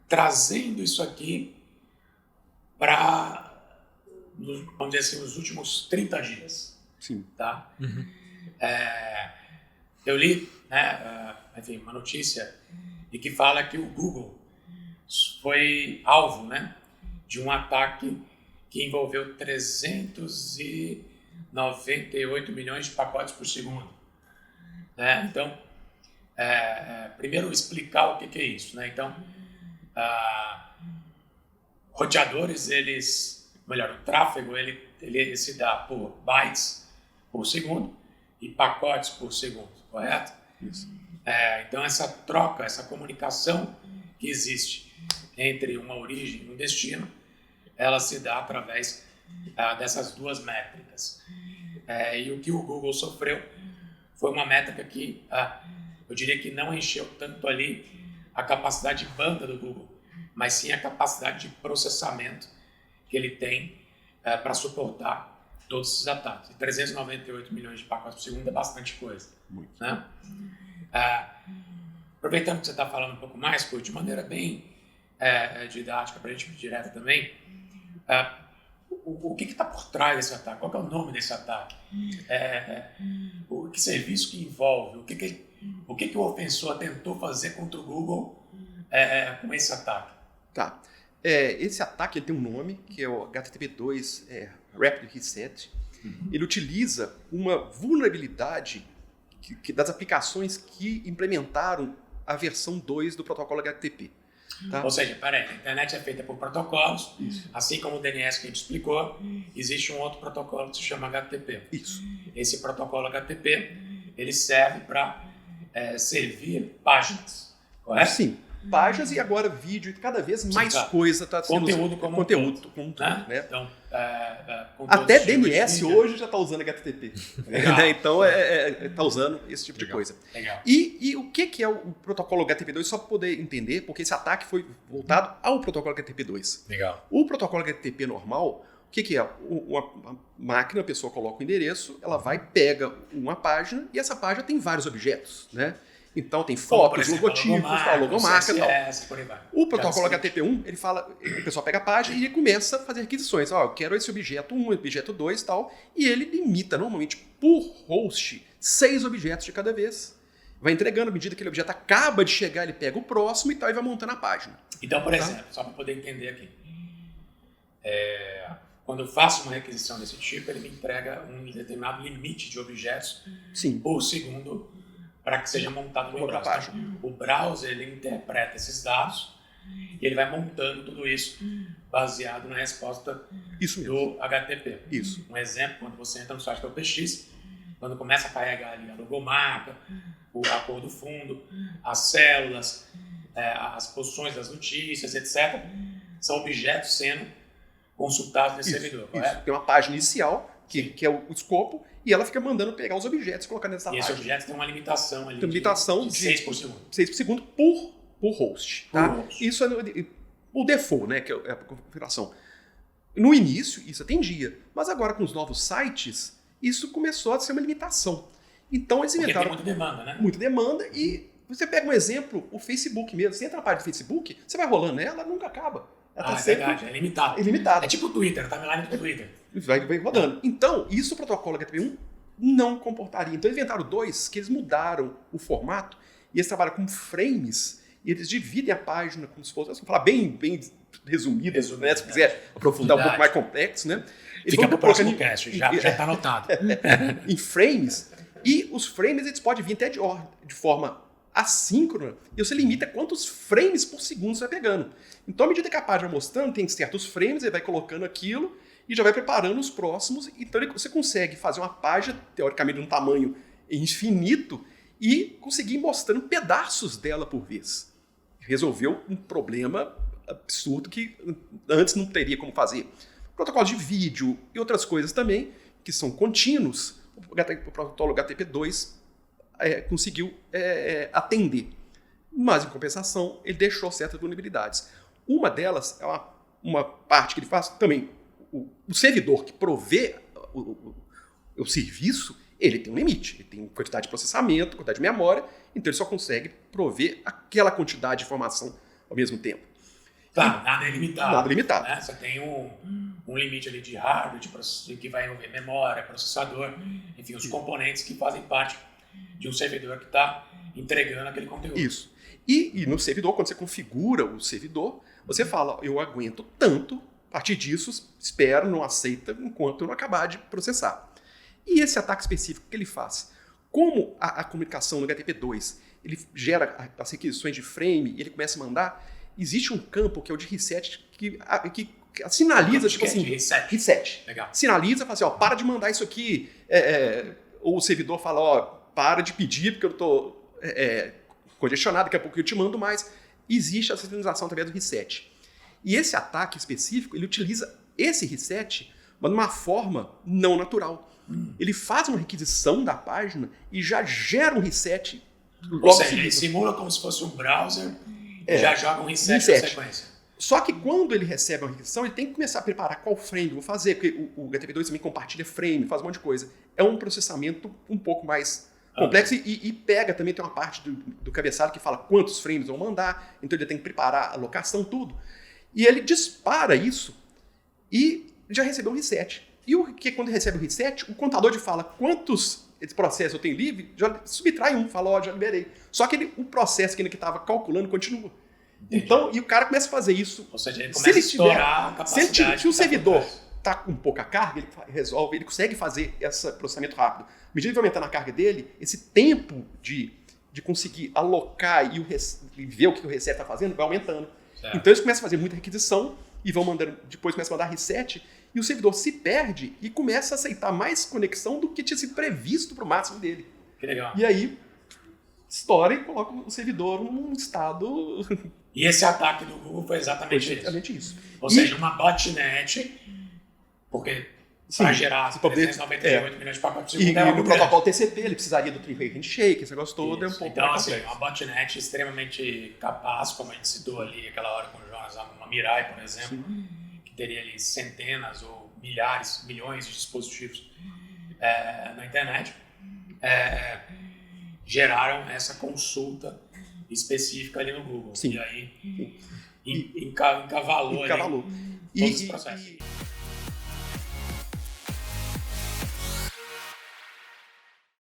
trazendo isso aqui para, vamos dizer assim, os últimos 30 dias. Sim. Tá? Eu li, né, enfim, uma notícia de que fala que o Google foi alvo, né, de um ataque que envolveu 398 milhões de pacotes por segundo. Né? Então, primeiro explicar o que é isso. Né? Então, roteadores, o tráfego ele se dá por bytes por segundo e pacotes por segundo, correto? Isso. Então, essa troca, essa comunicação que existe entre uma origem e um destino, ela se dá através dessas duas métricas. E o que o Google sofreu foi uma métrica que eu diria que não encheu tanto ali a capacidade de banda do Google, mas sim a capacidade de processamento que ele tem para suportar todos esses ataques. 398 milhões de pacotes por segundo é bastante coisa. Muito. Né? Aproveitando que você está falando um pouco mais, Kurt, de maneira bem didática, para a gente ir direta também, o que está por trás desse ataque? Qual que é o nome desse ataque? Que serviço que envolve? O que o ofensor tentou fazer contra o Google com esse ataque? Tá. Esse ataque ele tem um nome, que é o HTTP2 Rapid Reset. Ele utiliza uma vulnerabilidade das aplicações que implementaram a versão 2 do protocolo HTTP. Tá? Ou seja, a internet é feita por protocolos, assim como o DNS que a gente explicou, existe um outro protocolo que se chama HTTP. Isso. Esse protocolo HTTP, ele serve para servir páginas, correto? Sim, páginas e agora vídeo, e cada vez mais coisa está sendo... Conteúdo como conteúdo, né? Então, até DNS hoje já está usando HTTP. Então, está usando esse tipo de coisa. Legal. E o que é o protocolo HTTP2? Só para poder entender, porque esse ataque foi voltado ao protocolo HTTP2. Legal. O protocolo HTTP normal, o que é? Uma máquina, a pessoa coloca o endereço, ela vai, pega uma página, e essa página tem vários objetos, né? Então tem fotos, logotipos, logomarca e tal. O protocolo HTTP1, ele fala, o pessoal pega a página e começa a fazer aquisições. Eu quero esse objeto 1, objeto 2 e tal. E ele limita, normalmente, por host, 6 objetos de cada vez. Vai entregando, à medida que aquele objeto acaba de chegar, ele pega o próximo e tal, e vai montando a página. Então, por exemplo, só para poder entender aqui. Quando eu faço uma requisição desse tipo, ele me entrega um determinado limite de objetos por segundo para que seja montado no meu browser. O browser, ele interpreta esses dados e ele vai montando tudo isso baseado na resposta do HTTP. Isso. Um exemplo, quando você entra no site do OpenX, quando começa a carregar ali a logomarca, a cor do fundo, as células, as posições das notícias, etc., são objetos sendo consultados nesse servidor, correto? Tem uma página inicial, que é o escopo, e ela fica mandando pegar os objetos e colocar nessa página. E esse objeto tem uma limitação ali de 6 por segundo. 6 por segundo por host. Tá? Isso é o default, né, que é a configuração. No início, isso atendia. Mas agora, com os novos sites, isso começou a ser uma limitação. Então, eles inventaram... Porque tem muita demanda, né? Muita demanda. E você pega um exemplo, o Facebook mesmo. Você entra na página do Facebook, você vai rolando nela, nunca acaba. É verdade, é limitado. É limitado. É tipo o Twitter, tá timeline do Twitter. Vai rodando. Então, isso o protocolo HTTP1 não comportaria. Então, eles inventaram 2, que eles mudaram o formato, e eles trabalham com frames, e eles dividem a página como se fosse, vamos falar bem resumido, né? Se quiser aprofundar um pouco mais complexo, né? Fica para o próximo cast, já está anotado. Em frames, e os frames eles podem vir até de forma assíncrona, e você limita quantos frames por segundo você vai pegando. Então, à medida que a página vai mostrando, tem certos frames, ele vai colocando aquilo e já vai preparando os próximos. Então, você consegue fazer uma página, teoricamente, de um tamanho infinito e conseguir ir mostrando pedaços dela por vez. Resolveu um problema absurdo que antes não teria como fazer. Protocolos de vídeo e outras coisas também, que são contínuos, o protocolo HTTP2 conseguiu atender. Mas, em compensação, ele deixou certas vulnerabilidades. Uma delas é uma parte que ele faz também. O servidor que provê o serviço, ele tem um limite. Ele tem quantidade de processamento, quantidade de memória, então ele só consegue prover aquela quantidade de informação ao mesmo tempo. Tá, nada é limitado. Nada limitado. Né? Você tem um limite ali de hardware, que vai envolver memória, processador, enfim, os componentes que fazem parte de um servidor que está entregando aquele conteúdo. Isso. E no servidor, quando você configura o servidor, você fala, eu aguento tanto, a partir disso, espero, não aceita, enquanto eu não acabar de processar. E esse ataque específico que ele faz? Como a comunicação no HTTP2, ele gera as requisições de frame e ele começa a mandar, existe um campo que é o de reset que sinaliza, tipo assim... Reset. Legal. Sinaliza, fala assim, ó, para de mandar isso aqui. Ou o servidor fala, ó, para de pedir porque eu estou congestionado, daqui a pouco eu te mando mais. Existe a sinalização através do reset. E esse ataque específico, ele utiliza esse reset, mas de uma forma não natural. Ele faz uma requisição da página e já gera um reset logo Ou seja, seguido. ele simula como se fosse um browser e já joga um reset na sequência. Só que quando ele recebe uma requisição, ele tem que começar a preparar qual frame eu vou fazer, porque o HTTP2 também compartilha frame, faz um monte de coisa. É um processamento um pouco mais complexo e pega também, tem uma parte do cabeçalho que fala quantos frames vão mandar, então ele tem que preparar a locação, tudo. E ele dispara isso e já recebeu um reset. E quando recebe o reset, o contador de fala quantos processos eu tenho livre, já subtrai um, fala, ó, já liberei. Só que o processo que ele estava calculando continua. Então, e o cara começa a fazer isso. Ou seja, ele começa a estourar a capacidade. Se o servidor está com pouca carga, ele consegue fazer esse processamento rápido. À medida que vai aumentando a carga dele, esse tempo de conseguir alocar e ver o que o reset está fazendo vai aumentando. Certo. Então eles começam a fazer muita requisição e vão mandando, depois começam a mandar reset e o servidor se perde e começa a aceitar mais conexão do que tinha sido previsto para o máximo dele. Que legal. E aí estoura e coloca o servidor num estado... E esse ataque do Google foi exatamente isso. Ou seja, uma botnet, porque para gerar 398 milhões de pacotes de segundo e no protocolo TCP ele precisaria do three-way handshake, esse negócio todo é um pouco então, assim, uma botnet extremamente capaz, como a gente citou ali aquela hora com o Jonas, uma Mirai, por exemplo, que teria ali centenas ou milhares, milhões de dispositivos na internet, geraram essa consulta específica ali no Google. Sim. E aí encavalou ali todos os processos.